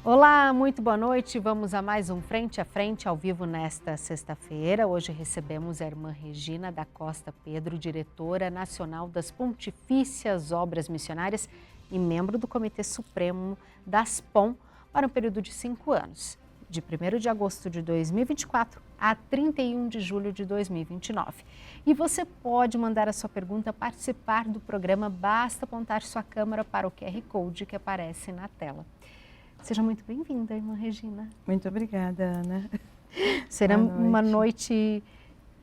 Olá, muito boa noite. Vamos a mais um Frente a Frente ao vivo nesta sexta-feira. Hoje recebemos a irmã Regina da Costa Pedro, diretora nacional das Pontifícias Obras Missionárias e membro do Comitê Supremo das POM para um período de 5 anos, de 1º de agosto de 2024 a 31 de julho de 2029. E você pode mandar a sua pergunta, participar do programa, basta apontar sua câmera para o QR Code que aparece na tela. Seja muito bem-vinda, irmã Regina. Muito obrigada, Ana. Será uma noite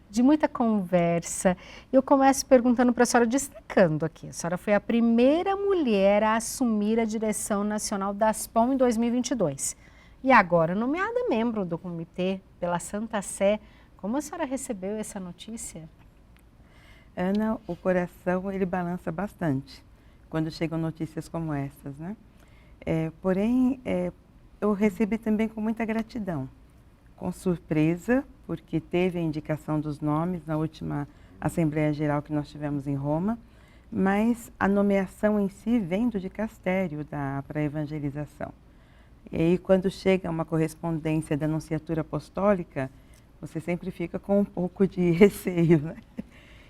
de muita conversa. Eu começo perguntando para a senhora, destacando aqui. A senhora foi a primeira mulher a assumir a direção nacional das POM em 2022. E agora, nomeada membro do comitê pela Santa Sé. Como a senhora recebeu essa notícia? Ana, o coração ele balança bastante quando chegam notícias como essas, né? Porém, eu recebi também com muita gratidão, com surpresa, porque teve a indicação dos nomes na última Assembleia Geral que nós tivemos em Roma, mas a nomeação em si vem do dicastério para a evangelização. E aí, quando chega uma correspondência da Nunciatura Apostólica, você sempre fica com um pouco de receio, né?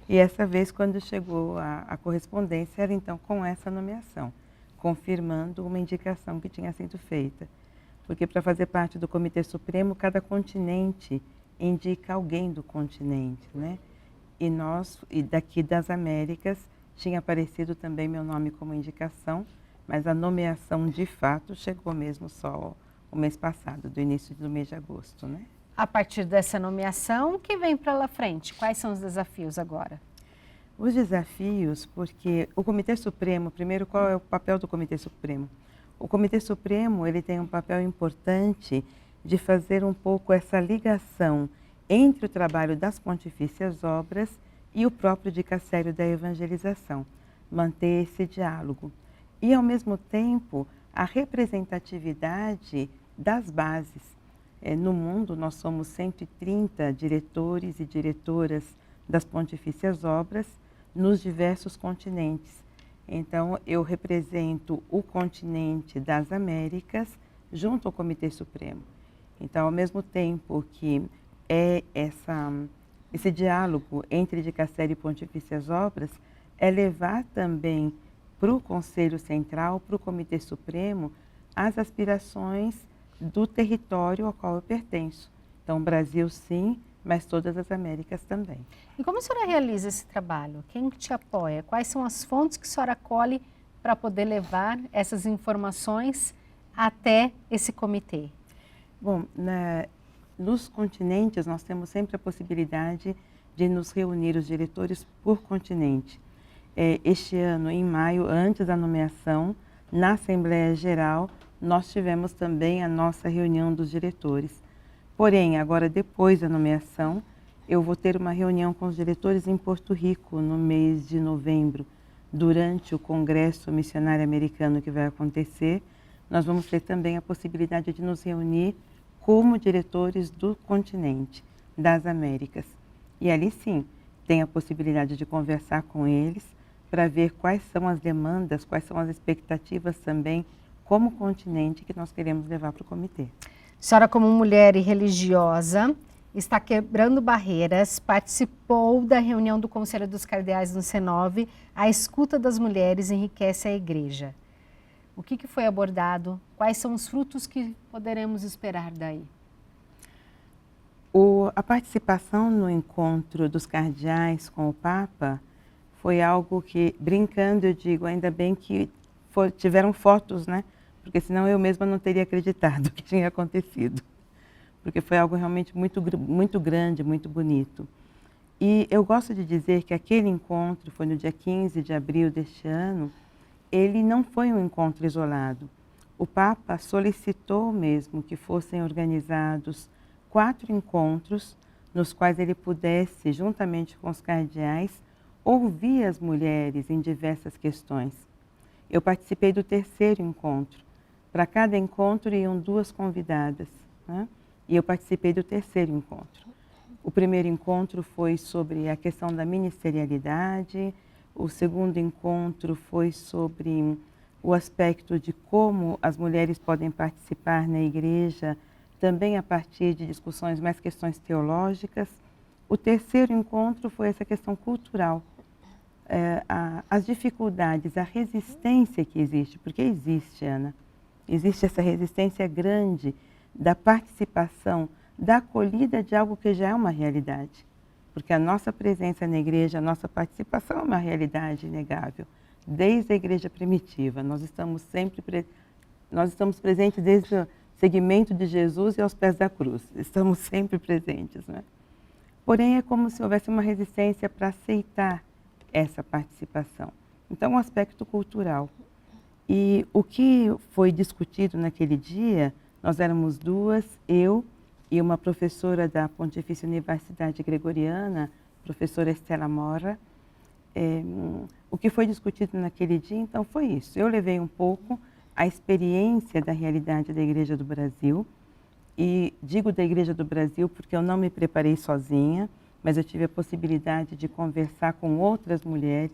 E essa vez, quando chegou a correspondência, era então com essa nomeação, confirmando uma indicação que tinha sido feita. Porque para fazer parte do Comitê Supremo, cada continente indica alguém do continente, né? E daqui das Américas, tinha aparecido também meu nome como indicação, mas a nomeação de fato chegou mesmo só o mês passado, do início do mês de agosto, né? A partir dessa nomeação, o que vem para lá frente? Quais são os desafios agora? Os desafios, porque o Comitê Supremo, primeiro, qual é o papel do Comitê Supremo? O Comitê Supremo ele tem um papel importante de fazer um pouco essa ligação entre o trabalho das Pontifícias Obras e o próprio dicastério da evangelização, manter esse diálogo. E, ao mesmo tempo, a representatividade das bases. No mundo, nós somos 130 diretores e diretoras das Pontifícias Obras, nos diversos continentes. Então, eu represento o continente das Américas junto ao Comitê Supremo. Então, ao mesmo tempo que esse diálogo entre dicastério e Pontifícias Obras, é levar também para o Conselho Central, para o Comitê Supremo, as aspirações do território ao qual eu pertenço. Então, Brasil sim, mas todas as Américas também. E como a senhora realiza esse trabalho? Quem te apoia? Quais são as fontes que a senhora colhe para poder levar essas informações até esse comitê? Bom, nos continentes nós temos sempre a possibilidade de nos reunir os diretores por continente. Este ano, em maio, antes da nomeação, na Assembleia Geral, nós tivemos também a nossa reunião dos diretores. Porém, agora depois da nomeação, eu vou ter uma reunião com os diretores em Porto Rico no mês de novembro, durante o Congresso Missionário Americano que vai acontecer. Nós vamos ter também a possibilidade de nos reunir como diretores do continente, das Américas. E ali sim, tem a possibilidade de conversar com eles para ver quais são as demandas, quais são as expectativas também como continente que nós queremos levar para o comitê. A senhora, como mulher e religiosa, está quebrando barreiras, participou da reunião do Conselho dos Cardeais no C9, a escuta das mulheres enriquece a igreja. O que foi abordado? Quais são os frutos que poderemos esperar daí? A participação no encontro dos cardeais com o Papa foi algo que, brincando, eu digo, ainda bem que tiveram fotos, né? Porque senão eu mesma não teria acreditado que tinha acontecido. Porque foi algo realmente muito grande, muito bonito. E eu gosto de dizer que aquele encontro foi no dia 15 de abril deste ano, ele não foi um encontro isolado. O Papa solicitou mesmo que fossem organizados 4 encontros nos quais ele pudesse, juntamente com os cardeais, ouvir as mulheres em diversas questões. Eu participei do 3º encontro. Para cada encontro iam 2 convidadas, né? E eu participei do 3º encontro. O primeiro encontro foi sobre a questão da ministerialidade, o segundo encontro foi sobre o aspecto de como as mulheres podem participar na igreja, também a partir de discussões mais questões teológicas. O terceiro encontro foi essa questão cultural, as dificuldades, a resistência que existe, porque existe, Ana, existe essa resistência grande da participação, da acolhida de algo que já é uma realidade. Porque a nossa presença na igreja, a nossa participação é uma realidade inegável. Desde a igreja primitiva, nós estamos presentes desde o segmento de Jesus e aos pés da cruz. Estamos sempre presentes, né? Porém, é como se houvesse uma resistência para aceitar essa participação. Então, o aspecto cultural. E o que foi discutido naquele dia, nós éramos duas, eu e uma professora da Pontifícia Universidade Gregoriana, professora Estela Mora. O que foi discutido naquele dia, então, foi isso. Eu levei um pouco a experiência da realidade da Igreja do Brasil, e digo da Igreja do Brasil porque eu não me preparei sozinha, mas eu tive a possibilidade de conversar com outras mulheres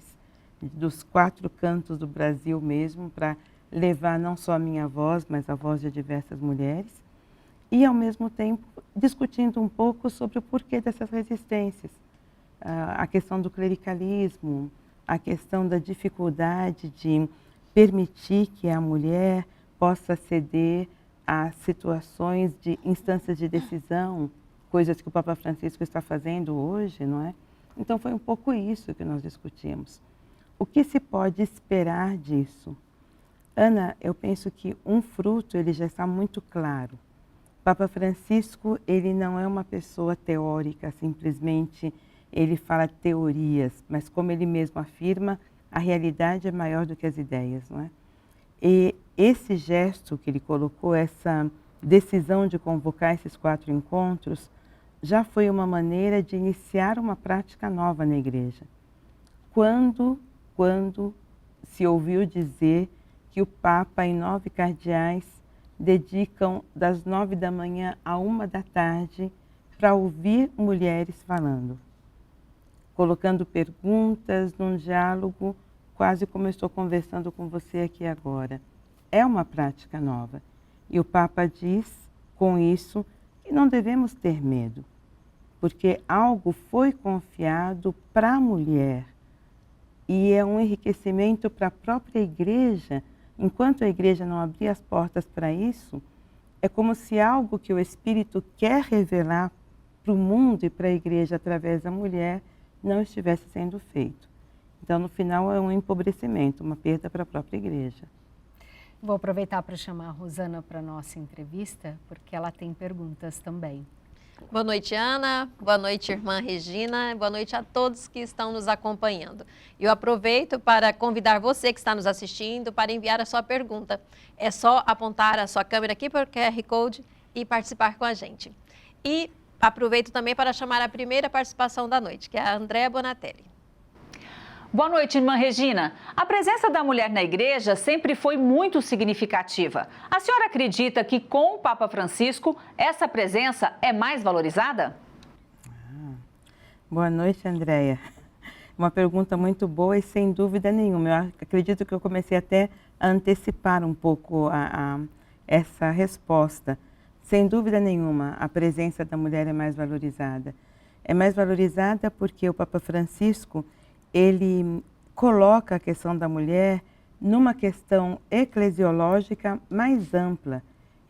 dos 4 cantos do Brasil mesmo, para levar não só a minha voz, mas a voz de diversas mulheres, e ao mesmo tempo discutindo um pouco sobre o porquê dessas resistências. A questão do clericalismo, a questão da dificuldade de permitir que a mulher possa ceder a situações de instâncias de decisão, coisas que o Papa Francisco está fazendo hoje, não é? Então foi um pouco isso que nós discutimos. O que se pode esperar disso? Ana, eu penso que um fruto ele já está muito claro. O Papa Francisco, ele não é uma pessoa teórica, simplesmente ele fala teorias, mas como ele mesmo afirma, a realidade é maior do que as ideias, não é? E esse gesto que ele colocou, essa decisão de convocar esses 4 encontros, já foi uma maneira de iniciar uma prática nova na igreja. Quando se ouviu dizer que o Papa e 9 cardeais dedicam das 9 da manhã à 1 da tarde para ouvir mulheres falando, colocando perguntas num diálogo, quase como eu estou conversando com você aqui agora. É uma prática nova. E o Papa diz, com isso, que não devemos ter medo, porque algo foi confiado para a mulher e é um enriquecimento para a própria igreja. Enquanto a igreja não abrir as portas para isso, é como se algo que o Espírito quer revelar para o mundo e para a igreja através da mulher não estivesse sendo feito. Então, no final, é um empobrecimento, uma perda para a própria igreja. Vou aproveitar para chamar a Rosana para a nossa entrevista, porque ela tem perguntas também. Boa noite, Ana. Boa noite, irmã Regina. Boa noite a todos que estão nos acompanhando. Eu aproveito para convidar você que está nos assistindo para enviar a sua pergunta. É só apontar a sua câmera aqui para o QR Code e participar com a gente. E aproveito também para chamar a primeira participação da noite, que é a Andréa Bonatelli. Boa noite, irmã Regina. A presença da mulher na igreja sempre foi muito significativa. A senhora acredita que com o Papa Francisco essa presença é mais valorizada? Boa noite, Andréia. Uma pergunta muito boa e sem dúvida nenhuma. Eu acredito que eu comecei até a antecipar um pouco essa resposta. Sem dúvida nenhuma, a presença da mulher é mais valorizada. É mais valorizada porque o Papa Francisco ele coloca a questão da mulher numa questão eclesiológica mais ampla,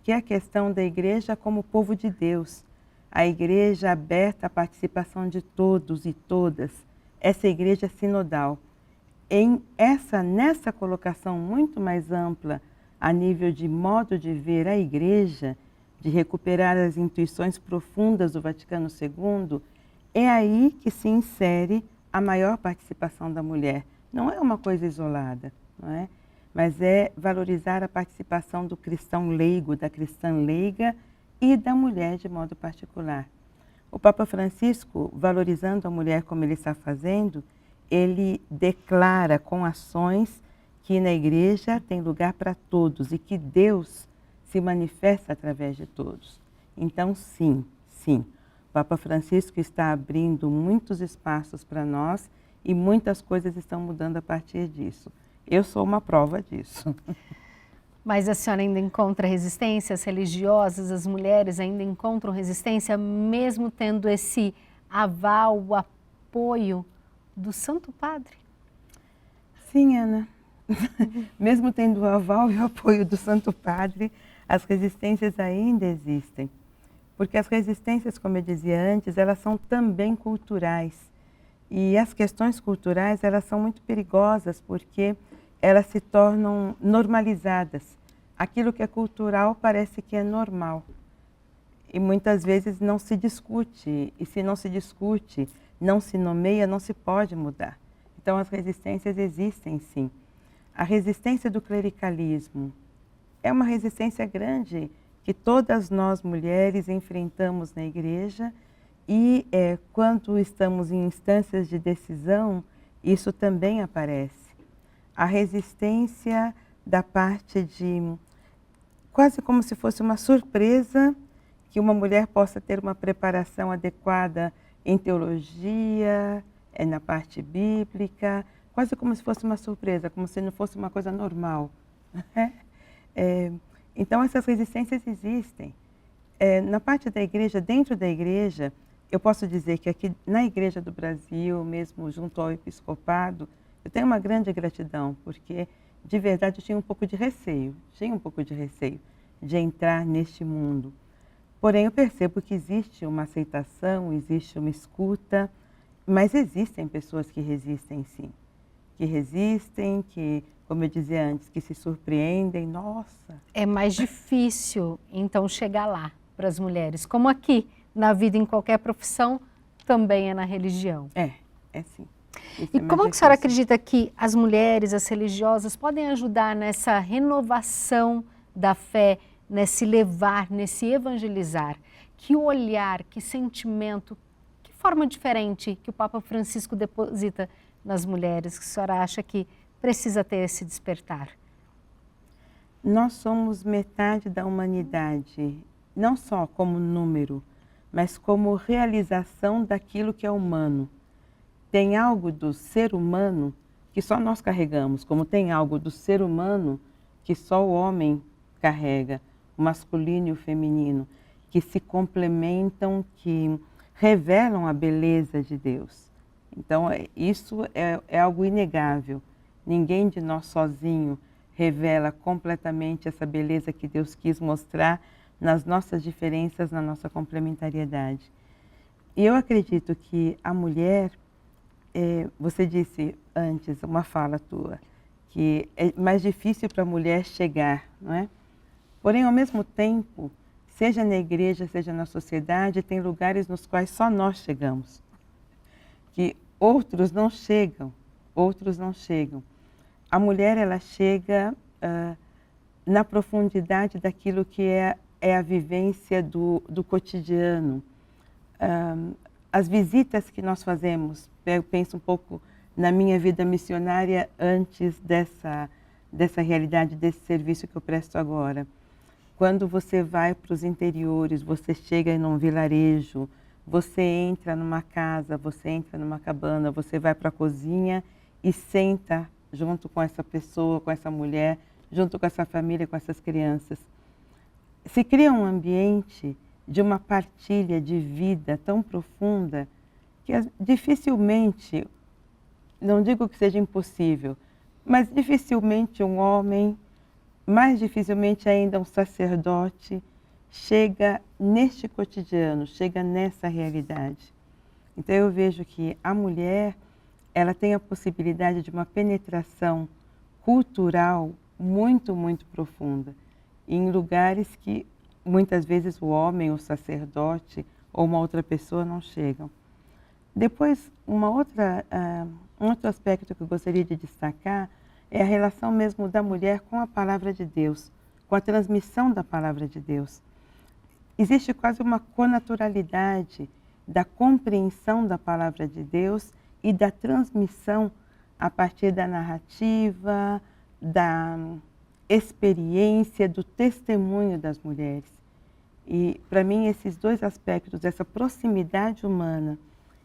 que é a questão da igreja como povo de Deus. A igreja aberta à participação de todos e todas, essa igreja sinodal. Nessa colocação muito mais ampla, a nível de modo de ver a igreja, de recuperar as intuições profundas do Vaticano II, é aí que se insere a maior participação da mulher. Não é uma coisa isolada, não é? Mas é valorizar a participação do cristão leigo, da cristã leiga e da mulher de modo particular. O Papa Francisco, valorizando a mulher como ele está fazendo, ele declara com ações que na igreja tem lugar para todos e que Deus se manifesta através de todos. Então, sim, o Papa Francisco está abrindo muitos espaços para nós e muitas coisas estão mudando a partir disso. Eu sou uma prova disso. Mas a senhora ainda encontra resistências religiosas? As mulheres ainda encontram resistência, mesmo tendo esse aval, o apoio do Santo Padre? Sim, Ana. Mesmo tendo o aval e o apoio do Santo Padre, as resistências ainda existem. Porque as resistências, como eu dizia antes, elas são também culturais. E as questões culturais, elas são muito perigosas porque elas se tornam normalizadas. Aquilo que é cultural parece que é normal. E muitas vezes não se discute. E se não se discute, não se nomeia, não se pode mudar. Então as resistências existem sim. A resistência do clericalismo é uma resistência grande que todas nós mulheres enfrentamos na igreja e quando estamos em instâncias de decisão, isso também aparece. A resistência da parte de, quase como se fosse uma surpresa, que uma mulher possa ter uma preparação adequada em teologia, na parte bíblica, quase como se fosse uma surpresa, como se não fosse uma coisa normal. Então essas resistências existem. Na parte da igreja, dentro da igreja, eu posso dizer que aqui na Igreja do Brasil, mesmo junto ao episcopado, eu tenho uma grande gratidão, porque de verdade eu tinha um pouco de receio de entrar neste mundo. Porém eu percebo que existe uma aceitação, existe uma escuta, mas existem pessoas que resistem sim. Que resistem, que, como eu dizia antes, que se surpreendem, nossa. É mais difícil, então, chegar lá para as mulheres, como aqui, na vida, em qualquer profissão, também é na religião. É sim. E como que a senhora acredita que as mulheres, as religiosas, podem ajudar nessa renovação da fé, nesse levar, nesse evangelizar? Que olhar, que sentimento, que forma diferente que o Papa Francisco deposita nas mulheres, que a senhora acha que precisa ter esse despertar? Nós somos metade da humanidade, não só como número, mas como realização daquilo que é humano. Tem algo do ser humano que só nós carregamos, como tem algo do ser humano que só o homem carrega, o masculino e o feminino, que se complementam, que revelam a beleza de Deus. Então, isso é algo inegável. Ninguém de nós sozinho revela completamente essa beleza que Deus quis mostrar nas nossas diferenças, na nossa complementariedade. E eu acredito que a mulher, você disse antes, uma fala tua, que é mais difícil para a mulher chegar, não é? Porém, ao mesmo tempo, seja na igreja, seja na sociedade, tem lugares nos quais só nós chegamos. Que outros não chegam. A mulher, ela chega na profundidade daquilo que é a vivência do cotidiano. As visitas que nós fazemos, eu penso um pouco na minha vida missionária antes dessa realidade, desse serviço que eu presto agora. Quando você vai para os interiores, você chega em um vilarejo, você entra numa casa, você entra numa cabana, você vai para a cozinha e senta junto com essa pessoa, com essa mulher, junto com essa família, com essas crianças. Se cria um ambiente de uma partilha de vida tão profunda que dificilmente, não digo que seja impossível, mas dificilmente um homem, mais dificilmente ainda um sacerdote, chega neste cotidiano, chega nessa realidade. Então eu vejo que a mulher, ela tem a possibilidade de uma penetração cultural muito, muito profunda, em lugares que muitas vezes o homem, o sacerdote ou uma outra pessoa não chegam. Depois, um outro aspecto que eu gostaria de destacar é a relação mesmo da mulher com a palavra de Deus, com a transmissão da palavra de Deus. Existe quase uma connaturalidade da compreensão da palavra de Deus e da transmissão a partir da narrativa, da experiência, do testemunho das mulheres. E, para mim, esses dois aspectos, essa proximidade humana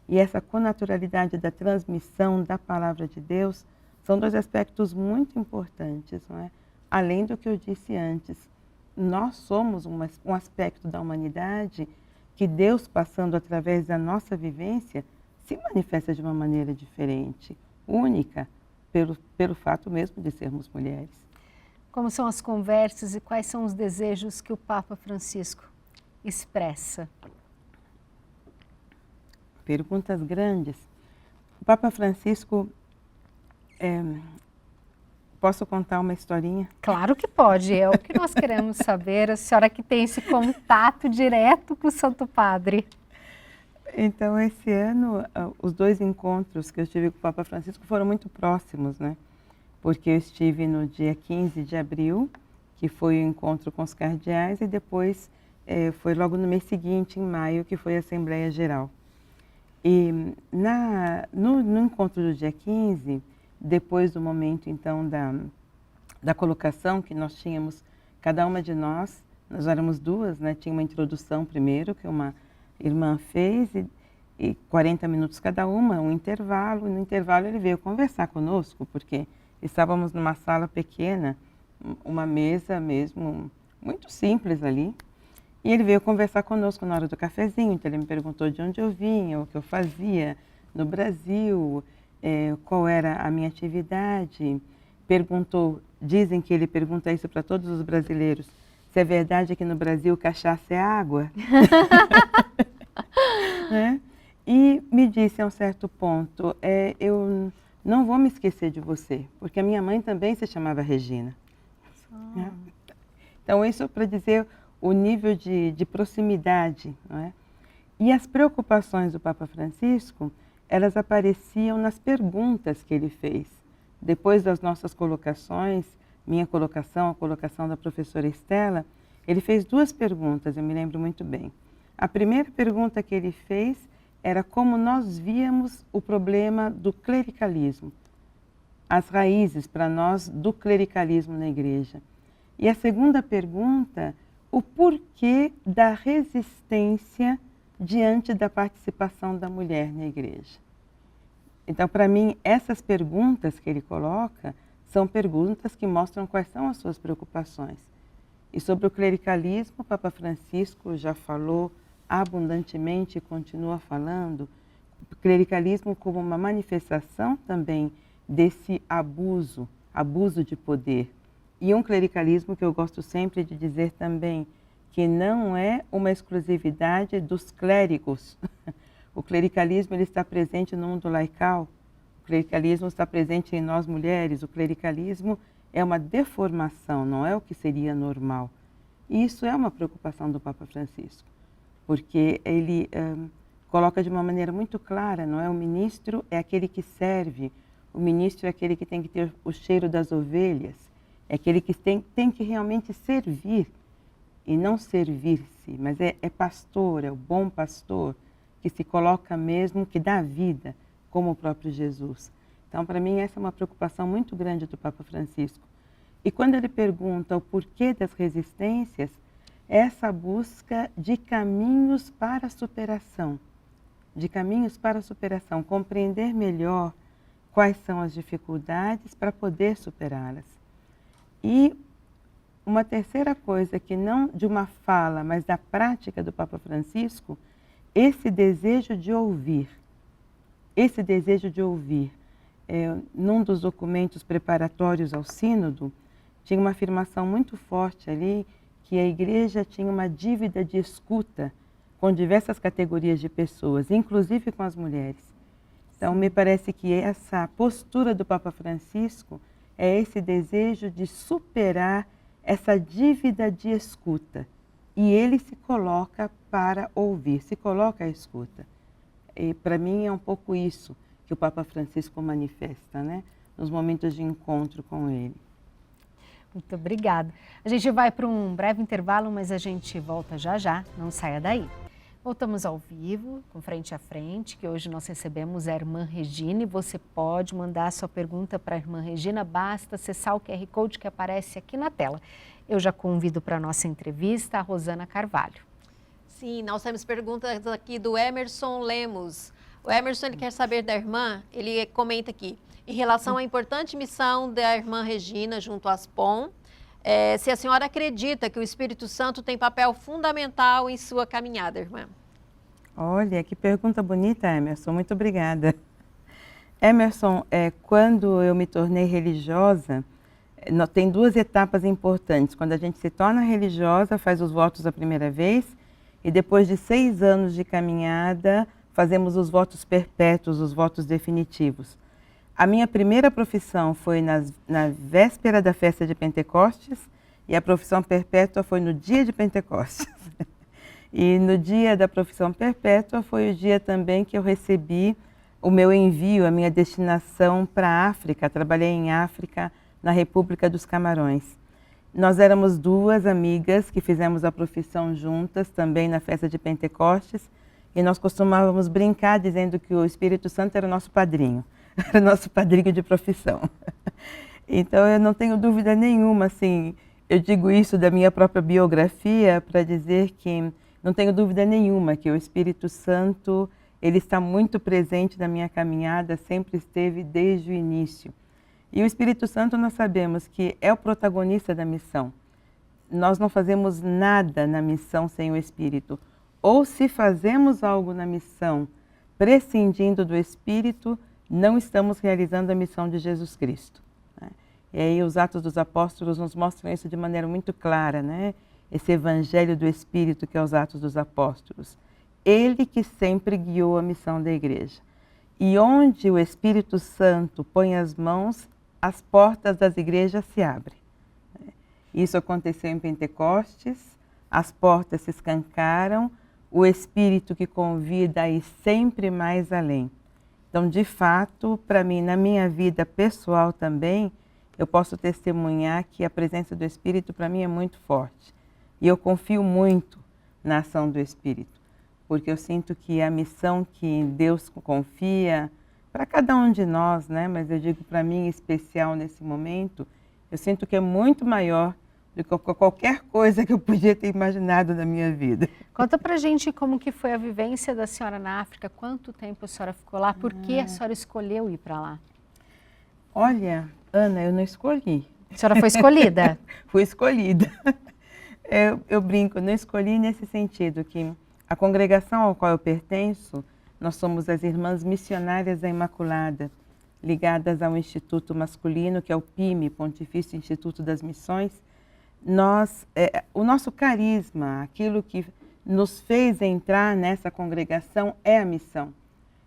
e essa connaturalidade da transmissão da palavra de Deus, São dois aspectos muito importantes, não é? Além do que eu disse antes, nós somos um aspecto da humanidade que Deus, passando através da nossa vivência, se manifesta de uma maneira diferente, única, pelo fato mesmo de sermos mulheres. Como são as conversas e quais são os desejos que o Papa Francisco expressa? Perguntas grandes. O Papa Francisco, posso contar uma historinha? Claro que pode, é o que nós queremos saber, a senhora que tem esse contato direto com o Santo Padre. Então, esse ano, os 2 encontros que eu tive com o Papa Francisco foram muito próximos, né? Porque eu estive no dia 15 de abril, que foi o encontro com os cardeais, e depois foi logo no mês seguinte, em maio, que foi a Assembleia Geral. E no encontro do dia 15, depois do momento, então, da colocação que nós tínhamos, cada uma de nós éramos 2, né? Tinha uma introdução primeiro, que uma irmã fez, e 40 minutos cada uma, um intervalo, e no intervalo ele veio conversar conosco, porque estávamos numa sala pequena, uma mesa mesmo, muito simples ali, e ele veio conversar conosco na hora do cafezinho. Então ele me perguntou de onde eu vinha, o que eu fazia no Brasil, qual era a minha atividade, dizem que ele pergunta isso para todos os brasileiros, se é verdade que no Brasil cachaça é água. Né? E me disse a um certo ponto, eu não vou me esquecer de você, porque a minha mãe também se chamava Regina. Né? Então isso para dizer o nível de proximidade. Não é? E as preocupações do Papa Francisco, elas apareciam nas perguntas que ele fez. Depois das nossas colocações, minha colocação, a colocação da professora Estela, ele fez 2 perguntas, eu me lembro muito bem. A primeira pergunta que ele fez era como nós víamos o problema do clericalismo, as raízes para nós do clericalismo na igreja. E a segunda pergunta, o porquê da resistência diante da participação da mulher na igreja. Então, para mim, essas perguntas que ele coloca são perguntas que mostram quais são as suas preocupações. E sobre o clericalismo, o Papa Francisco já falou abundantemente e continua falando, o clericalismo como uma manifestação também desse abuso de poder. E um clericalismo que eu gosto sempre de dizer também, que não é uma exclusividade dos clérigos. O clericalismo ele está presente no mundo laical, o clericalismo está presente em nós mulheres, o clericalismo é uma deformação, não é o que seria normal. E isso é uma preocupação do Papa Francisco, porque ele coloca de uma maneira muito clara, não é? O ministro é aquele que serve, o ministro é aquele que tem que ter o cheiro das ovelhas, é aquele que tem que realmente servir e não servir-se, mas é pastor, é o bom pastor, que se coloca mesmo, que dá vida, como o próprio Jesus. Então, para mim, essa é uma preocupação muito grande do Papa Francisco. E quando ele pergunta o porquê das resistências, essa busca de caminhos para a superação, compreender melhor quais são as dificuldades para poder superá-las. E uma terceira coisa, que não de uma fala, mas da prática do Papa Francisco, esse desejo de ouvir. Num dos documentos preparatórios ao sínodo, tinha uma afirmação muito forte ali, que a igreja tinha uma dívida de escuta com diversas categorias de pessoas, inclusive com as mulheres. Então, me parece que essa postura do Papa Francisco é esse desejo de superar essa dívida de escuta. E ele se coloca para ouvir, se coloca à escuta. E para mim é um pouco isso que o Papa Francisco manifesta, né? Nos momentos de encontro com ele. Muito obrigada. A gente vai para um breve intervalo, mas a gente volta já já, não saia daí. Voltamos ao vivo, com Frente a Frente, que hoje nós recebemos a irmã Regina, e você pode mandar a sua pergunta para a irmã Regina, basta acessar o QR Code que aparece aqui na tela. Eu já convido para a nossa entrevista a Rosana Carvalho. Sim, nós temos perguntas aqui do Emerson Lemos. O Emerson, ele quer saber da irmã, ele comenta aqui: Em relação à importante missão da irmã Regina junto às POM, se a senhora acredita que o Espírito Santo tem papel fundamental em sua caminhada, irmã? Olha, que pergunta bonita, Emerson. Muito obrigada. Emerson, quando eu me tornei religiosa, tem duas etapas importantes. Quando a gente se torna religiosa, faz os votos a primeira vez, e depois de 6 anos de caminhada, fazemos os votos perpétuos, os votos definitivos. A minha primeira profissão foi na véspera da festa de Pentecostes, e a profissão perpétua foi no dia de Pentecostes. E no dia da profissão perpétua foi o dia também que eu recebi o meu envio, a minha destinação para a África. Trabalhei em África, na República dos Camarões. Nós éramos 2 amigas que fizemos a profissão juntas, também na festa de Pentecostes, e nós costumávamos brincar dizendo que o Espírito Santo era o nosso padrinho, era o nosso padrinho de profissão. Então eu não tenho dúvida nenhuma, assim, eu digo isso da minha própria biografia para dizer que não tenho dúvida nenhuma que o Espírito Santo, ele está muito presente na minha caminhada, sempre esteve desde o início. E o Espírito Santo, nós sabemos que é o protagonista da missão. Nós não fazemos nada na missão sem o Espírito. Ou se fazemos algo na missão prescindindo do Espírito, não estamos realizando a missão de Jesus Cristo, né? E aí os Atos dos Apóstolos nos mostram isso de maneira muito clara, né? Esse Evangelho do Espírito que é os Atos dos Apóstolos. Ele que sempre guiou a missão da igreja. E onde o Espírito Santo põe as mãos, as portas das igrejas se abrem. Isso aconteceu em Pentecostes, as portas se escancaram, o Espírito que convida a ir sempre mais além. Então, de fato, para mim, na minha vida pessoal também, eu posso testemunhar que a presença do Espírito para mim é muito forte. E eu confio muito na ação do Espírito, porque eu sinto que a missão que Deus confia para cada um de nós, né? Mas eu digo para mim em especial nesse momento, eu sinto que é muito maior do que qualquer coisa que eu podia ter imaginado na minha vida. Conta pra gente como que foi a vivência da senhora na África, quanto tempo a senhora ficou lá, por que a senhora escolheu ir para lá? Olha, Ana, eu não escolhi. A senhora foi escolhida? Fui escolhida. Eu brinco, não escolhi nesse sentido, que a congregação ao qual eu pertenço, nós somos as Irmãs Missionárias da Imaculada, ligadas ao Instituto Masculino, que é o PIME, Pontifício Instituto das Missões. O nosso carisma, aquilo que nos fez entrar nessa congregação é a missão.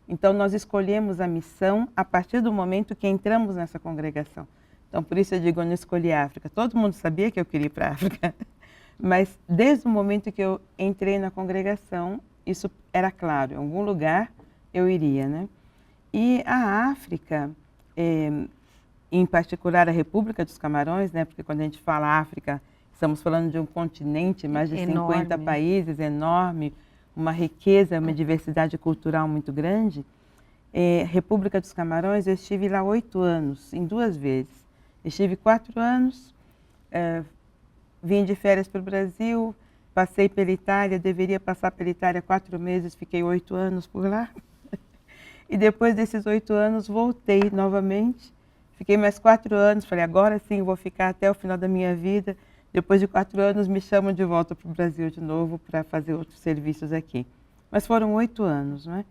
Então, nós escolhemos a missão a partir do momento que entramos nessa congregação. Então, por isso eu digo, eu não escolhi a África. Todo mundo sabia que eu queria ir para a África, mas desde o momento que eu entrei na congregação, isso era claro, em algum lugar eu iria, né? E a África, em particular a República dos Camarões, né? Porque quando a gente fala África, estamos falando de um continente, mais de 50 países, enorme, uma riqueza, uma diversidade cultural muito grande. República dos Camarões, eu estive lá 8 anos, em 2 vezes. Estive 4 anos, vim de férias para o Brasil, passei pela Itália, deveria passar pela Itália 4 meses, fiquei 8 anos por lá. E depois desses 8 anos, voltei novamente, fiquei mais 4 anos, falei, agora sim, vou ficar até o final da minha vida. Depois de 4 anos, me chamam de volta para o Brasil de novo para fazer outros serviços aqui. Mas foram 8 anos, não é?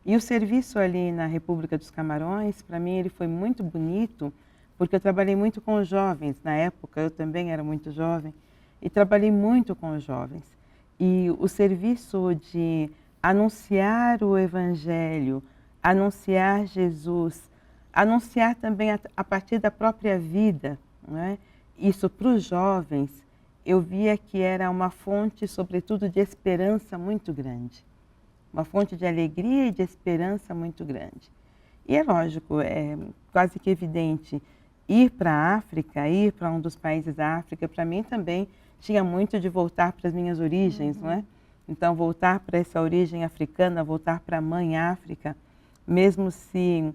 E o serviço ali na República dos Camarões, para mim, ele foi muito bonito, porque eu trabalhei muito com os jovens. Na época, eu também era muito jovem, e trabalhei muito com os jovens. E o serviço de anunciar o Evangelho, anunciar Jesus, anunciar também a partir da própria vida, não é? Isso para os jovens, eu via que era uma fonte, sobretudo, de esperança muito grande. Uma fonte de alegria e de esperança muito grande. E é lógico, é quase que evidente, ir para a África, ir para um dos países da África, para mim também tinha muito de voltar para as minhas origens, não é? Então, voltar para essa origem africana, voltar para a mãe África, mesmo se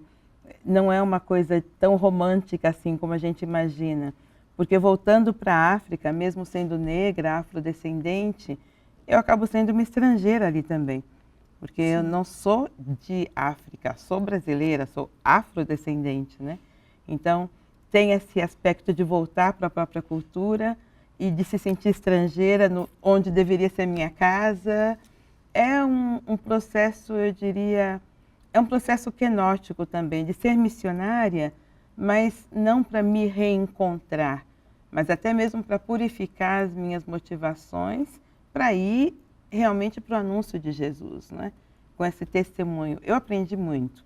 não é uma coisa tão romântica assim como a gente imagina. Porque voltando para a África, mesmo sendo negra, afrodescendente, eu acabo sendo uma estrangeira ali também. porque eu não sou de África, sou brasileira, sou afrodescendente, né? Então, tem esse aspecto de voltar para a própria cultura e de se sentir estrangeira onde deveria ser minha casa. É um processo, eu diria, é um processo quenótico também, de ser missionária, mas não para me reencontrar, mas até mesmo para purificar as minhas motivações, para ir realmente para o anúncio de Jesus, né? Com esse testemunho. Eu aprendi muito.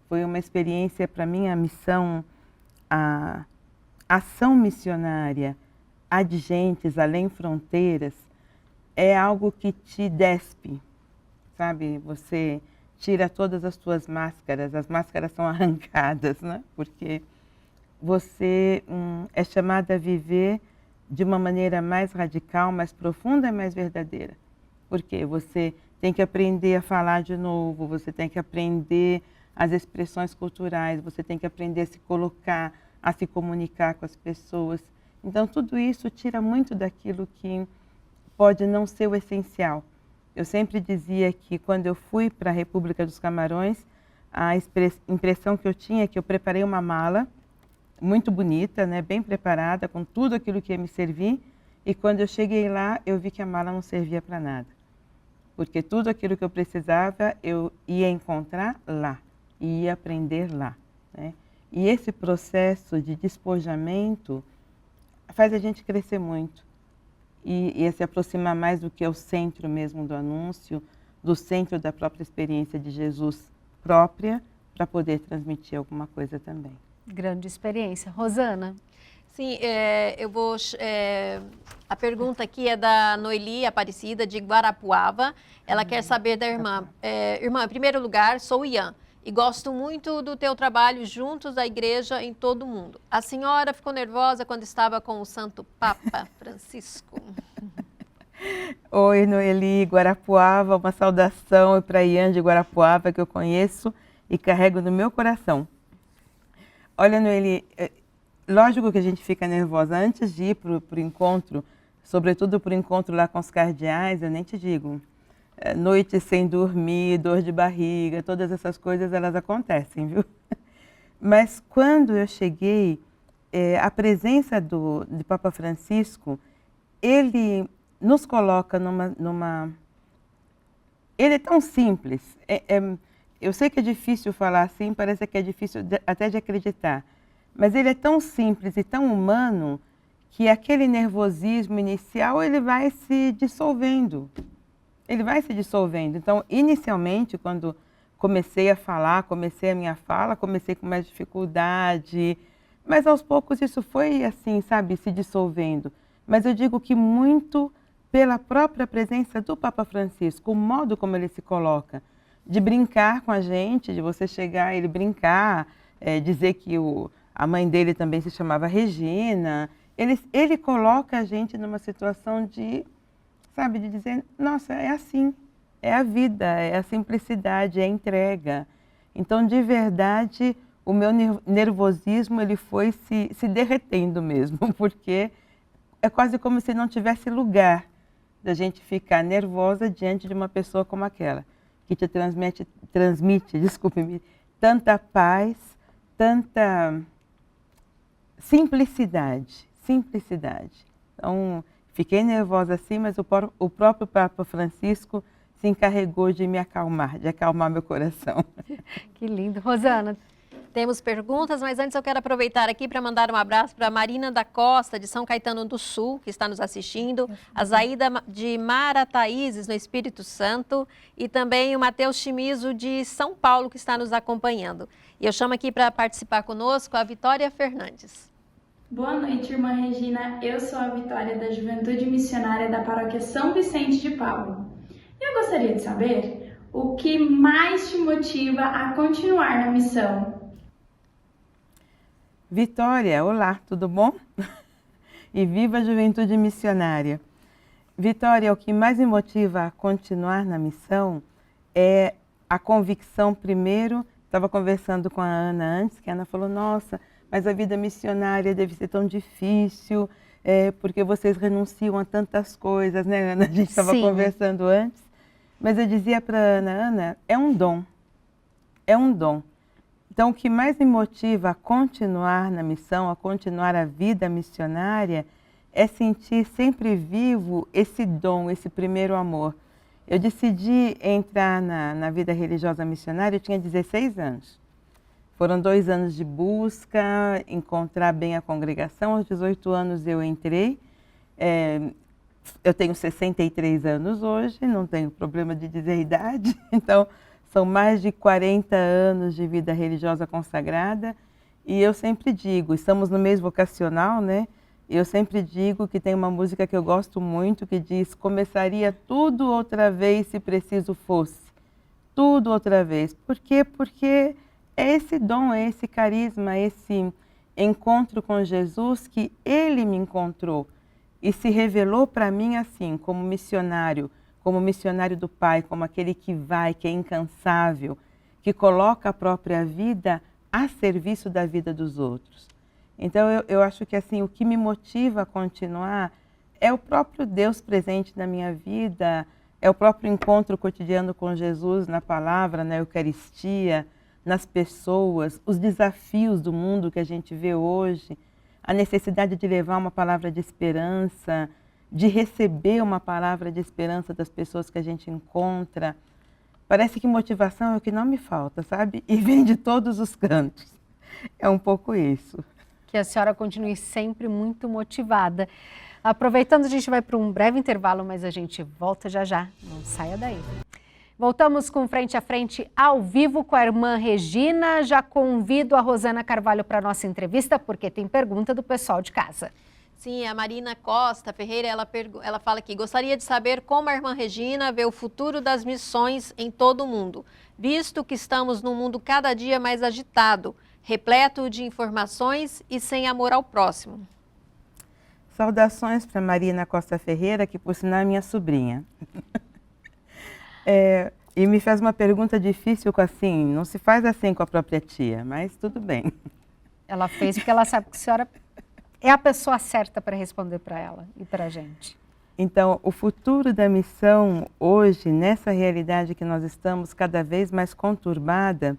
Foi uma experiência, para mim, a missão, a ação missionária, adjentes, além fronteiras, é algo que te despe, sabe? Você tira todas as suas máscaras, as máscaras são arrancadas, né? Porque você é chamada a viver de uma maneira mais radical, mais profunda e mais verdadeira. Porque você tem que aprender a falar de novo, você tem que aprender as expressões culturais, você tem que aprender a se colocar, a se comunicar com as pessoas. Então, tudo isso tira muito daquilo que pode não ser o essencial. Eu sempre dizia que quando eu fui para a República dos Camarões, a impressão que eu tinha é que eu preparei uma mala muito bonita, né, bem preparada, com tudo aquilo que ia me servir, e quando eu cheguei lá, eu vi que a mala não servia para nada. Porque tudo aquilo que eu precisava, eu ia encontrar lá, e ia aprender lá, né? E esse processo de despojamento faz a gente crescer muito e se aproximar mais do que é o centro mesmo do anúncio, do centro da própria experiência de Jesus própria, para poder transmitir alguma coisa também. Grande experiência. Rosana? Sim, a pergunta aqui é da Noeli Aparecida, de Guarapuava. Ela quer saber da irmã. Irmã, em primeiro lugar, sou Ian e gosto muito do teu trabalho juntos à igreja em todo o mundo. A senhora ficou nervosa quando estava com o Santo Papa Francisco? Oi, Noeli, Guarapuava, uma saudação para Ian de Guarapuava, que eu conheço e carrego no meu coração. Olha, Noeli, lógico que a gente fica nervosa antes de ir para o encontro, sobretudo para o encontro lá com os cardeais, eu nem te digo. Noite sem dormir, dor de barriga, todas essas coisas, elas acontecem, viu? Mas quando eu cheguei, a presença do Papa Francisco, ele nos coloca numa... Ele é tão simples. Eu sei que é difícil falar assim, parece que é difícil até de acreditar. Mas ele é tão simples e tão humano que aquele nervosismo inicial, ele vai se dissolvendo. Ele vai se dissolvendo. Então, inicialmente, quando comecei a falar, comecei a minha fala, comecei com mais dificuldade, mas aos poucos isso foi assim, sabe, se dissolvendo. Mas eu digo que muito pela própria presença do Papa Francisco, o modo como ele se coloca, de brincar com a gente, de você chegar, ele brincar, dizer que a mãe dele também se chamava Regina. Ele coloca a gente numa situação de, sabe, de dizer, nossa, é assim, é a vida, é a simplicidade, é a entrega. Então, de verdade, o meu nervosismo, ele foi se derretendo mesmo, porque é quase como se não tivesse lugar da gente ficar nervosa diante de uma pessoa como aquela, que te transmite, desculpe-me, tanta paz, tanta simplicidade. Então, fiquei nervosa assim, mas o próprio Papa Francisco se encarregou de me acalmar, de acalmar meu coração. Que lindo. Rosana? Temos perguntas, mas antes eu quero aproveitar aqui para mandar um abraço para a Marina da Costa, de São Caetano do Sul, que está nos assistindo, a Zaida de Marataízes, no Espírito Santo, e também o Matheus Chimizo, de São Paulo, que está nos acompanhando. E eu chamo aqui para participar conosco a Vitória Fernandes. Boa noite, irmã Regina. Eu sou a Vitória, da Juventude Missionária da Paróquia São Vicente de Paulo. Eu gostaria de saber o que mais te motiva a continuar na missão. Vitória, olá, tudo bom? E viva a Juventude Missionária. Vitória, o que mais me motiva a continuar na missão é a convicção, primeiro, estava conversando com a Ana antes, que a Ana falou, nossa, mas a vida missionária deve ser tão difícil, porque vocês renunciam a tantas coisas, né, Ana? A gente estava conversando antes. Mas eu dizia para Ana, é um dom. É um dom. Então, o que mais me motiva a continuar na missão, a continuar a vida missionária, é sentir sempre vivo esse dom, esse primeiro amor. Eu decidi entrar na vida religiosa missionária, eu tinha 16 anos. Foram 2 anos de busca, encontrar bem a congregação. Aos 18 anos eu entrei. Eu tenho 63 anos hoje, não tenho problema de dizer a idade. Então, são mais de 40 anos de vida religiosa consagrada. E eu sempre digo, estamos no mês vocacional, né? Eu sempre digo que tem uma música que eu gosto muito, que diz: começaria tudo outra vez se preciso fosse. Tudo outra vez. Por quê? Porque é esse dom, é esse carisma, esse encontro com Jesus que Ele me encontrou e se revelou para mim assim, como missionário do Pai, como aquele que vai, que é incansável, que coloca a própria vida a serviço da vida dos outros. Então eu acho que assim, o que me motiva a continuar é o próprio Deus presente na minha vida, é o próprio encontro cotidiano com Jesus na palavra, na Eucaristia, nas pessoas, os desafios do mundo que a gente vê hoje, a necessidade de levar uma palavra de esperança, de receber uma palavra de esperança das pessoas que a gente encontra. Parece que motivação é o que não me falta, sabe? E vem de todos os cantos. É um pouco isso. Que a senhora continue sempre muito motivada. Aproveitando, a gente vai para um breve intervalo, mas a gente volta já já. Não saia daí. Voltamos com Frente a Frente ao vivo com a irmã Regina. Já convido a Rosana Carvalho para a nossa entrevista, porque tem pergunta do pessoal de casa. Sim, a Marina Costa Ferreira, ela fala aqui: gostaria de saber como a irmã Regina vê o futuro das missões em todo o mundo, visto que estamos num mundo cada dia mais agitado, repleto de informações e sem amor ao próximo. Saudações para Marina Costa Ferreira, que por sinal é minha sobrinha. E me faz uma pergunta difícil, assim, não se faz assim com a própria tia, mas tudo bem. Ela fez porque ela sabe que a senhora é a pessoa certa para responder para ela e para a gente. Então, o futuro da missão hoje, nessa realidade que nós estamos cada vez mais conturbada,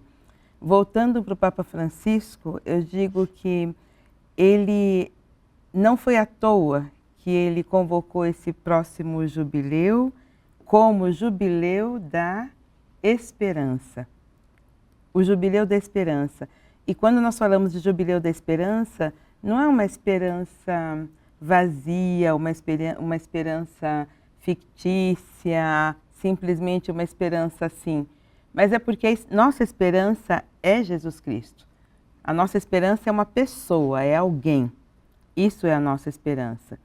voltando para o Papa Francisco, eu digo que ele não foi à toa que ele convocou esse próximo jubileu como Jubileu da Esperança. O Jubileu da Esperança. E quando nós falamos de Jubileu da Esperança, não é uma esperança vazia, uma esperança fictícia, simplesmente uma esperança assim. Mas é porque a nossa esperança é Jesus Cristo. A nossa esperança é uma pessoa, é alguém. Isso é a nossa esperança.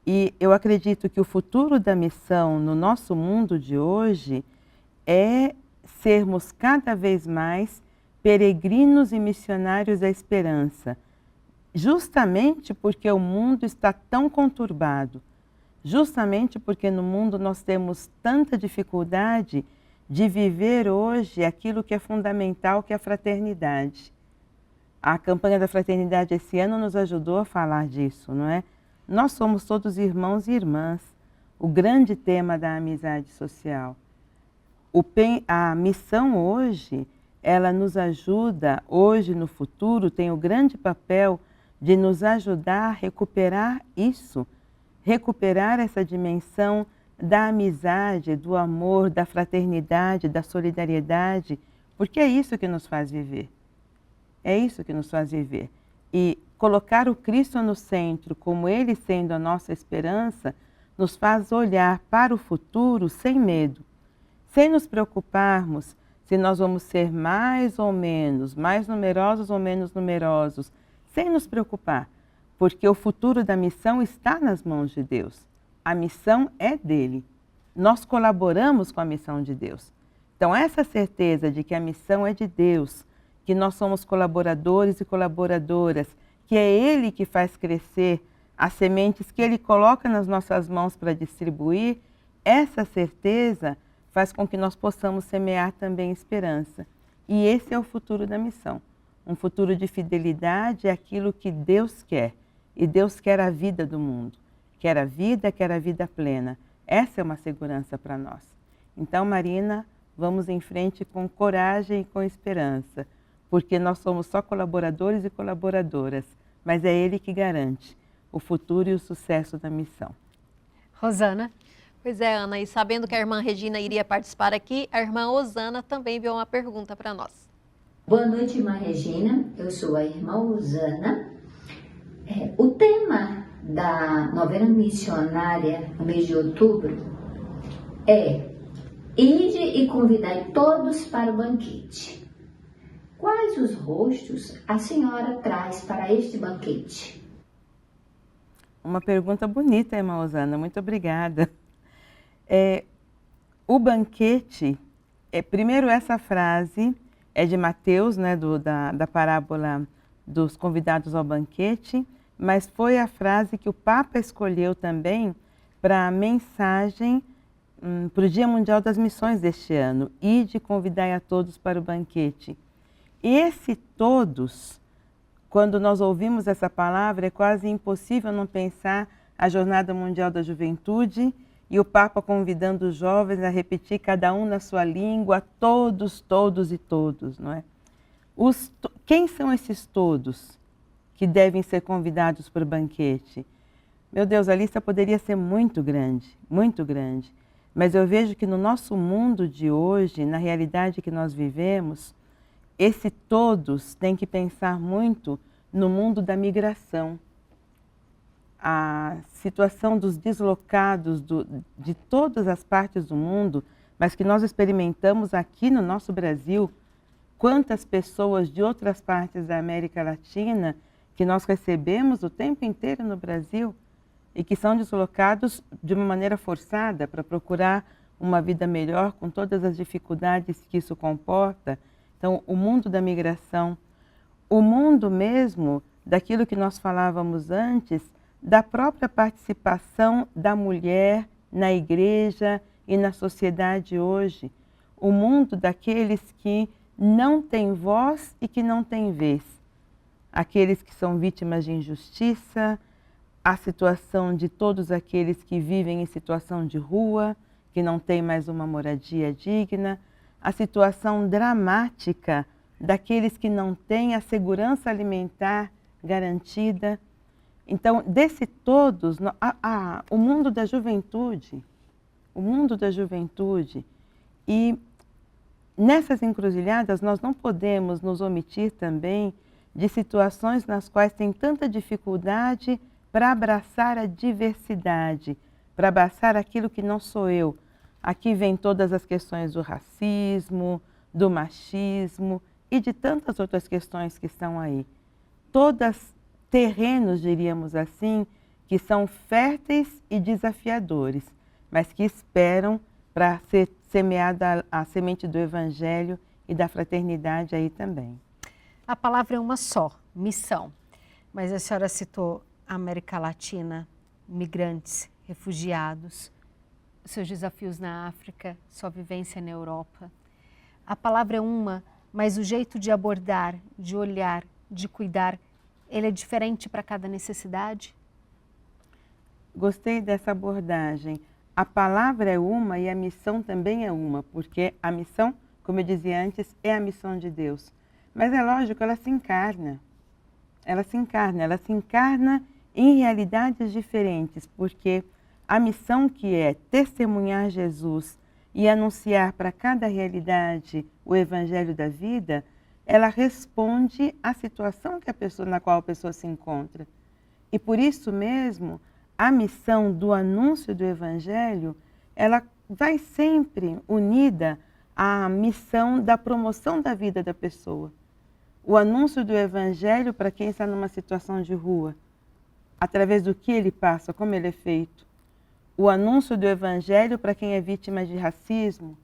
E eu acredito que o futuro da missão no nosso mundo de hoje é sermos cada vez mais peregrinos e missionários da esperança. Justamente porque o mundo está tão conturbado. Justamente porque no mundo nós temos tanta dificuldade de viver hoje aquilo que é fundamental, que é a fraternidade. A campanha da fraternidade esse ano nos ajudou a falar disso, não é? Nós somos todos irmãos e irmãs. O grande tema da amizade social. A missão hoje, ela nos ajuda, hoje no futuro, tem o grande papel de nos ajudar a recuperar isso, recuperar essa dimensão da amizade, do amor, da fraternidade, da solidariedade, porque é isso que nos faz viver. É isso que nos faz viver. E colocar o Cristo no centro, como Ele sendo a nossa esperança, nos faz olhar para o futuro sem medo, sem nos preocuparmos se nós vamos ser mais ou menos, mais numerosos ou menos numerosos, sem nos preocupar, porque o futuro da missão está nas mãos de Deus. A missão é dele. Nós colaboramos com a missão de Deus. Então, essa certeza de que a missão é de Deus, que nós somos colaboradores e colaboradoras, que é Ele que faz crescer as sementes que Ele coloca nas nossas mãos para distribuir, essa certeza faz com que nós possamos semear também esperança. E esse é o futuro da missão. Um futuro de fidelidade àquilo que Deus quer. E Deus quer a vida do mundo. Quer a vida plena. Essa é uma segurança para nós. Então, Marina, vamos em frente com coragem e com esperança, porque nós somos só colaboradores e colaboradoras, mas é Ele que garante o futuro e o sucesso da missão. Rosana? Pois é, Ana, e sabendo que a irmã Regina iria participar aqui, a irmã Osana também enviou uma pergunta para nós. Boa noite, irmã Regina. Eu sou a irmã Osana. O tema da novena missionária no mês de outubro é: ide e convidai todos para o banquete. Quais os rostos a senhora traz para este banquete? Uma pergunta bonita, irmã Osana, muito obrigada. O banquete, primeiro essa frase é de Mateus, né, da parábola dos convidados ao banquete, mas foi a frase que o Papa escolheu também para a mensagem para o Dia Mundial das Missões deste ano, ide convidai a todos para o banquete. Esse todos, quando nós ouvimos essa palavra, é quase impossível não pensar a Jornada Mundial da Juventude e o Papa convidando os jovens a repetir cada um na sua língua, todos, todos e todos, não é? Quem são esses todos que devem ser convidados para o banquete? Meu Deus, a lista poderia ser muito grande, mas eu vejo que no nosso mundo de hoje, na realidade que nós vivemos, esse todos tem que pensar muito no mundo da migração. A situação dos deslocados de todas as partes do mundo, mas que nós experimentamos aqui no nosso Brasil. Quantas pessoas de outras partes da América Latina que nós recebemos o tempo inteiro no Brasil e que são deslocados de uma maneira forçada para procurar uma vida melhor com todas as dificuldades que isso comporta. Então, o mundo da migração, o mundo mesmo daquilo que nós falávamos antes, da própria participação da mulher na igreja e na sociedade hoje. O mundo daqueles que não têm voz e que não têm vez. Aqueles que são vítimas de injustiça, a situação de todos aqueles que vivem em situação de rua, que não têm mais uma moradia digna, a situação dramática daqueles que não têm a segurança alimentar garantida. Então, desse todos, o mundo da juventude, e nessas encruzilhadas nós não podemos nos omitir também de situações nas quais tem tanta dificuldade para abraçar a diversidade, para abraçar aquilo que não sou eu. Aqui vem todas as questões do racismo, do machismo e de tantas outras questões que estão aí. Todas terrenos, diríamos assim, que são férteis e desafiadores, mas que esperam para ser semeada a semente do Evangelho e da fraternidade aí também. A palavra é uma só, missão. Mas a senhora citou a América Latina, migrantes, refugiados, seus desafios na África, sua vivência na Europa. A palavra é uma, mas o jeito de abordar, de olhar, de cuidar, ele é diferente para cada necessidade? Gostei dessa abordagem. A palavra é uma e a missão também é uma, porque a missão, como eu dizia antes, é a missão de Deus. Mas é lógico, ela se encarna em realidades diferentes, porque a missão que é testemunhar Jesus e anunciar para cada realidade o Evangelho da vida, ela responde à situação na qual a pessoa se encontra. E por isso mesmo, a missão do anúncio do Evangelho, ela vai sempre unida à missão da promoção da vida da pessoa. O anúncio do Evangelho para quem está numa situação de rua, através do que ele passa, como ele é feito. O anúncio do Evangelho para quem é vítima de racismo,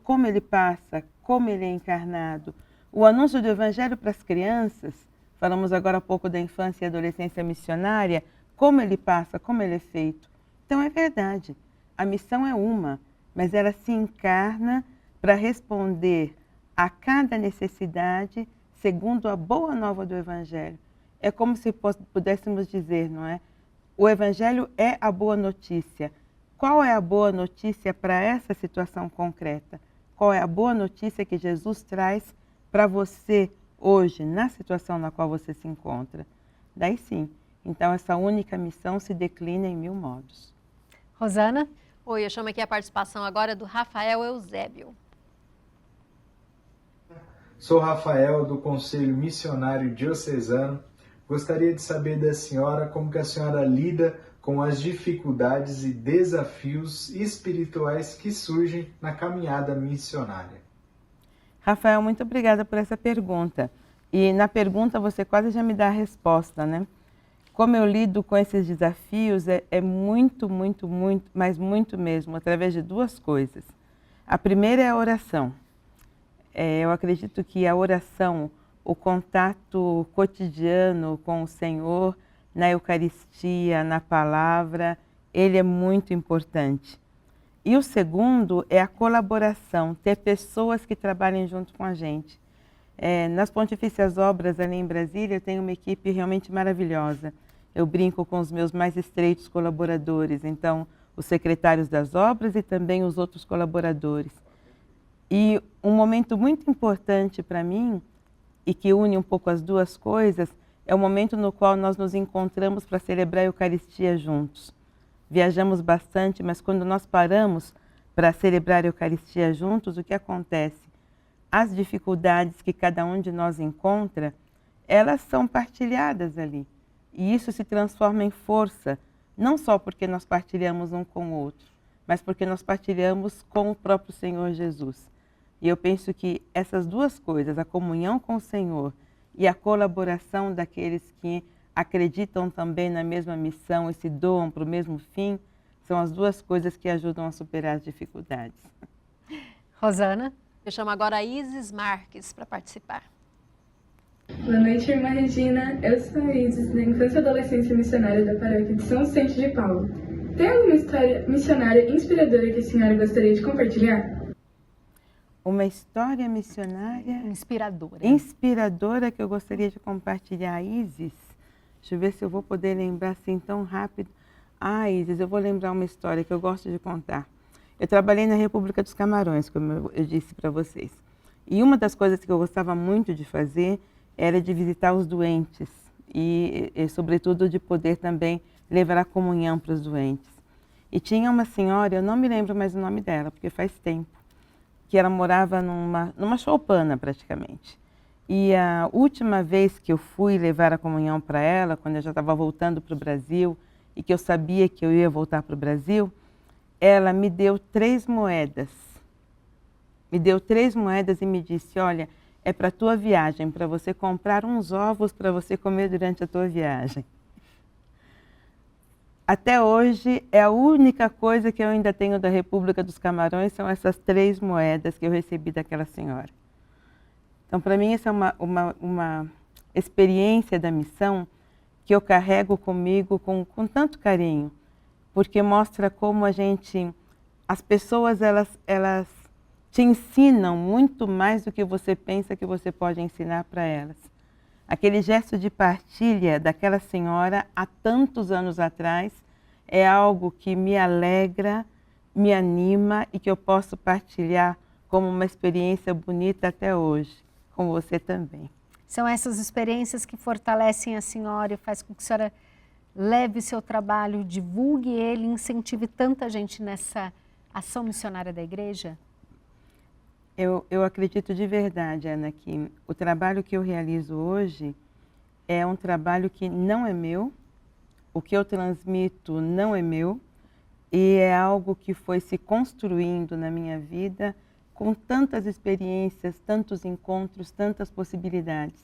como ele passa, como ele é encarnado. O anúncio do Evangelho para as crianças, falamos agora há pouco da infância e adolescência missionária, como ele passa, como ele é feito. Então é verdade, a missão é uma, mas ela se encarna para responder a cada necessidade segundo a boa nova do Evangelho. É como se pudéssemos dizer, não é? O Evangelho é a boa notícia. qual é a boa notícia para essa situação concreta? Qual é a boa notícia que Jesus traz para você hoje, na situação na qual você se encontra? Daí sim, então essa única missão se declina em 1000 modos. Rosana? Oi, eu chamo aqui a participação agora do Rafael Eusébio. Sou Rafael, do Conselho Missionário Diocesano. Gostaria de saber da senhora como que a senhora lida com as dificuldades e desafios espirituais que surgem na caminhada missionária. Rafael, muito obrigada por essa pergunta. E na pergunta você quase já me dá a resposta, né? Como eu lido com esses desafios é muito, mas muito mesmo, através de 2 coisas. A primeira é a oração. Eu acredito que a oração, o contato cotidiano com o Senhor, na Eucaristia, na palavra, ele é muito importante. E o segundo é a colaboração, ter pessoas que trabalhem junto com a gente. Nas Pontifícias Obras, ali em Brasília, eu tenho uma equipe realmente maravilhosa. Eu brinco com os meus mais estreitos colaboradores, então os secretários das obras e também os outros colaboradores. E um momento muito importante para mim, e que une um pouco as 2 coisas, é o momento no qual nós nos encontramos para celebrar a Eucaristia juntos. Viajamos bastante, mas quando nós paramos para celebrar a Eucaristia juntos, o que acontece? As dificuldades que cada um de nós encontra, elas são partilhadas ali. E isso se transforma em força, não só porque nós partilhamos um com o outro, mas porque nós partilhamos com o próprio Senhor Jesus. E eu penso que essas 2 coisas, a comunhão com o Senhor e a colaboração daqueles que acreditam também na mesma missão e se doam para o mesmo fim, são as 2 coisas que ajudam a superar as dificuldades. Rosana? Eu chamo agora a Isis Marques para participar. Boa noite, irmã Regina. Eu sou a Isis, da Infância e Adolescência Missionária da Paróquia de São Vicente de Paulo. Tem alguma história missionária inspiradora que a senhora gostaria de compartilhar? Uma história missionária Inspiradora que eu gostaria de compartilhar, Isis. Deixa eu ver se eu vou poder lembrar assim tão rápido. Isis, eu vou lembrar uma história que eu gosto de contar. Eu trabalhei na República dos Camarões, como eu disse para vocês. E uma das coisas que eu gostava muito de fazer era de visitar os doentes e sobretudo, de poder também levar a comunhão para os doentes. E tinha uma senhora, eu não me lembro mais o nome dela, porque faz tempo, que ela morava numa choupana praticamente. E a última vez que eu fui levar a comunhão para ela, quando eu já estava voltando para o Brasil e que eu sabia que eu ia voltar para o Brasil, ela me deu 3 moedas. Me deu 3 moedas e me disse, olha, é para a tua viagem, para você comprar uns ovos para você comer durante a tua viagem. Até hoje, é a única coisa que eu ainda tenho da República dos Camarões, são essas 3 moedas que eu recebi daquela senhora. Então, para mim, essa é uma experiência da missão que eu carrego comigo com tanto carinho, porque mostra como as pessoas, elas te ensinam muito mais do que você pensa que você pode ensinar para elas. Aquele gesto de partilha daquela senhora há tantos anos atrás é algo que me alegra, me anima e que eu posso partilhar como uma experiência bonita até hoje, com você também. São essas experiências que fortalecem a senhora e faz com que a senhora leve seu trabalho, divulgue ele, incentive tanta gente nessa ação missionária da igreja? Eu acredito de verdade, Ana, que o trabalho que eu realizo hoje é um trabalho que não é meu, o que eu transmito não é meu, e é algo que foi se construindo na minha vida com tantas experiências, tantos encontros, tantas possibilidades.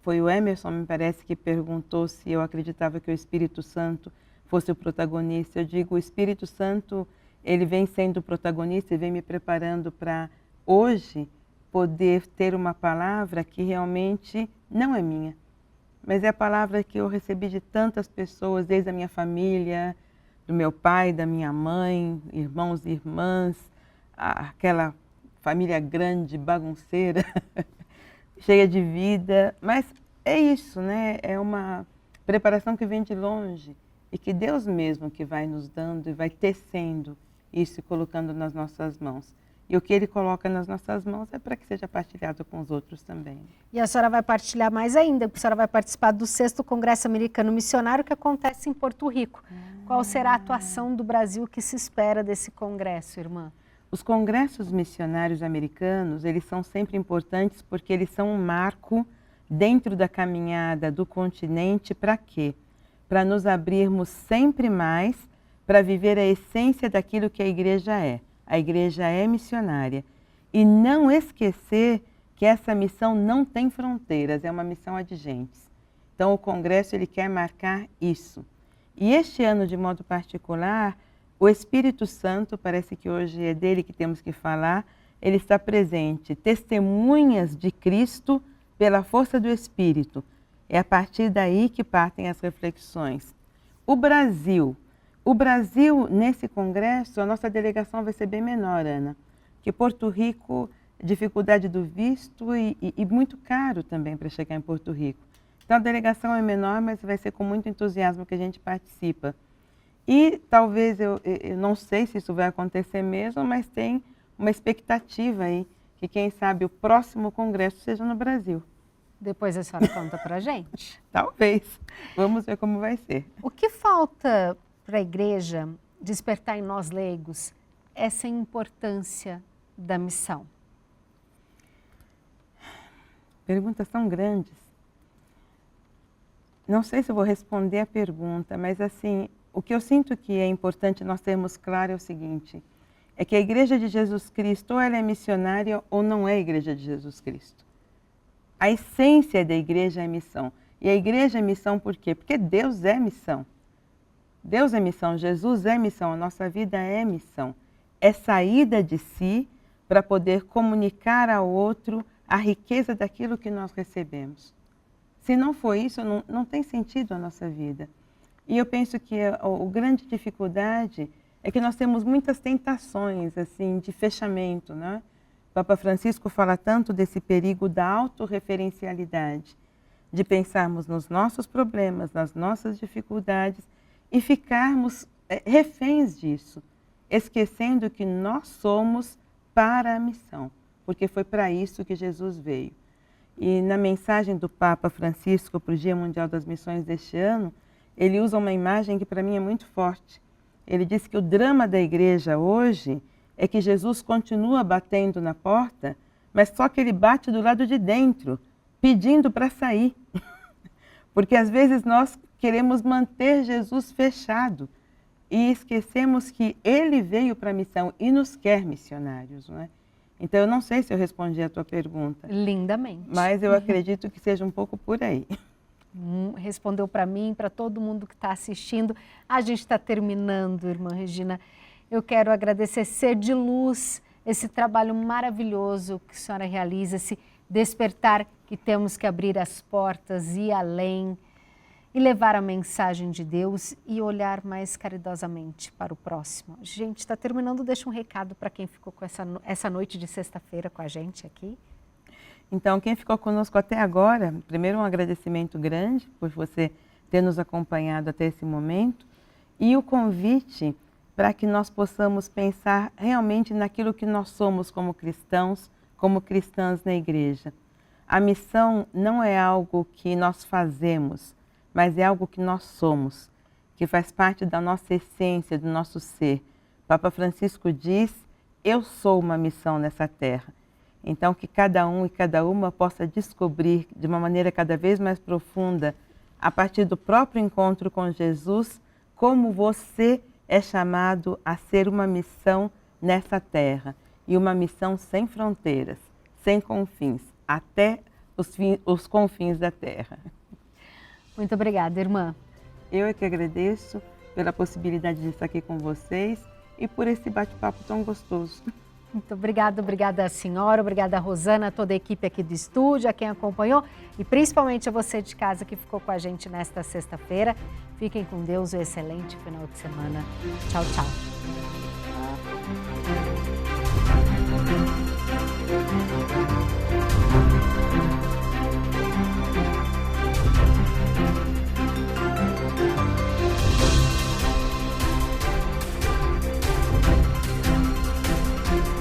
Foi o Emerson, me parece, que perguntou se eu acreditava que o Espírito Santo fosse o protagonista. Eu digo, o Espírito Santo, ele vem sendo o protagonista e vem me preparando para hoje poder ter uma palavra que realmente não é minha, mas é a palavra que eu recebi de tantas pessoas, desde a minha família, do meu pai, da minha mãe, irmãos e irmãs, aquela família grande, bagunceira, cheia de vida, mas é isso, né? É uma preparação que vem de longe e que Deus mesmo que vai nos dando e vai tecendo isso e colocando nas nossas mãos. E o que Ele coloca nas nossas mãos é para que seja partilhado com os outros também. E a senhora vai partilhar mais ainda, porque a senhora vai participar do 6º Congresso Americano Missionário que acontece em Porto Rico. Qual será a atuação do Brasil que se espera desse congresso, irmã? Os congressos missionários americanos, eles são sempre importantes porque eles são um marco dentro da caminhada do continente para quê? Para nos abrirmos sempre mais para viver a essência daquilo que a igreja é. A igreja é missionária. E não esquecer que essa missão não tem fronteiras, é uma missão adigentes. Então o Congresso ele quer marcar isso. E este ano, de modo particular, o Espírito Santo, parece que hoje é dele que temos que falar, ele está presente, testemunhas de Cristo pela força do Espírito. É a partir daí que partem as reflexões. O Brasil, nesse congresso, a nossa delegação vai ser bem menor, Ana, que Porto Rico, dificuldade do visto e muito caro também para chegar em Porto Rico. Então a delegação é menor, mas vai ser com muito entusiasmo que a gente participa. E talvez, eu não sei se isso vai acontecer mesmo, mas tem uma expectativa aí que quem sabe o próximo congresso seja no Brasil. Depois a senhora conta pra gente. Talvez. Vamos ver como vai ser. O que falta para a igreja despertar em nós leigos essa importância da missão? Perguntas tão grandes. Não sei se eu vou responder a pergunta, mas assim, o que eu sinto que é importante nós termos claro é o seguinte, é que a Igreja de Jesus Cristo ou ela é missionária ou não é a Igreja de Jesus Cristo. A essência da igreja é missão. E a igreja é missão por quê? Porque Deus é missão. Deus é missão, Jesus é missão, a nossa vida é missão. É saída de si para poder comunicar ao outro a riqueza daquilo que nós recebemos. Se não for isso, não tem sentido a nossa vida. E eu penso que a grande dificuldade é que nós temos muitas tentações assim, de fechamento, né? O Papa Francisco fala tanto desse perigo da autorreferencialidade, de pensarmos nos nossos problemas, nas nossas dificuldades e ficarmos reféns disso, esquecendo que nós somos para a missão, porque foi para isso que Jesus veio. E na mensagem do Papa Francisco para o Dia Mundial das Missões deste ano, ele usa uma imagem que para mim é muito forte. Ele diz que o drama da igreja hoje é que Jesus continua batendo na porta, mas só que ele bate do lado de dentro, pedindo para sair. Porque às vezes nós queremos manter Jesus fechado e esquecemos que ele veio para a missão e nos quer missionários, não é? Então eu não sei se eu respondi a tua pergunta. Lindamente. Mas eu acredito que seja um pouco por aí. Respondeu para mim, para todo mundo que está assistindo. A gente está terminando, irmã Regina. Eu quero agradecer Ser de Luz, esse trabalho maravilhoso que a senhora realiza, esse despertar que temos que abrir as portas, ir além e levar a mensagem de Deus e olhar mais caridosamente para o próximo. Gente, está terminando, deixa um recado para quem ficou com essa noite de sexta-feira com a gente aqui. Então, quem ficou conosco até agora, primeiro um agradecimento grande por você ter nos acompanhado até esse momento e o convite para que nós possamos pensar realmente naquilo que nós somos como cristãos, como cristãs na igreja. A missão não é algo que nós fazemos, mas é algo que nós somos, que faz parte da nossa essência, do nosso ser. Papa Francisco diz, eu sou uma missão nessa terra. Então, que cada um e cada uma possa descobrir de uma maneira cada vez mais profunda, a partir do próprio encontro com Jesus, como você é chamado a ser uma missão nessa terra. E uma missão sem fronteiras, sem confins, até os confins da terra. Muito obrigada, irmã. Eu é que agradeço pela possibilidade de estar aqui com vocês e por esse bate-papo tão gostoso. Muito obrigada, obrigada a senhora, obrigada a Rosana, a toda a equipe aqui do estúdio, a quem acompanhou e principalmente a você de casa que ficou com a gente nesta sexta-feira. Fiquem com Deus, um excelente final de semana. Tchau, tchau.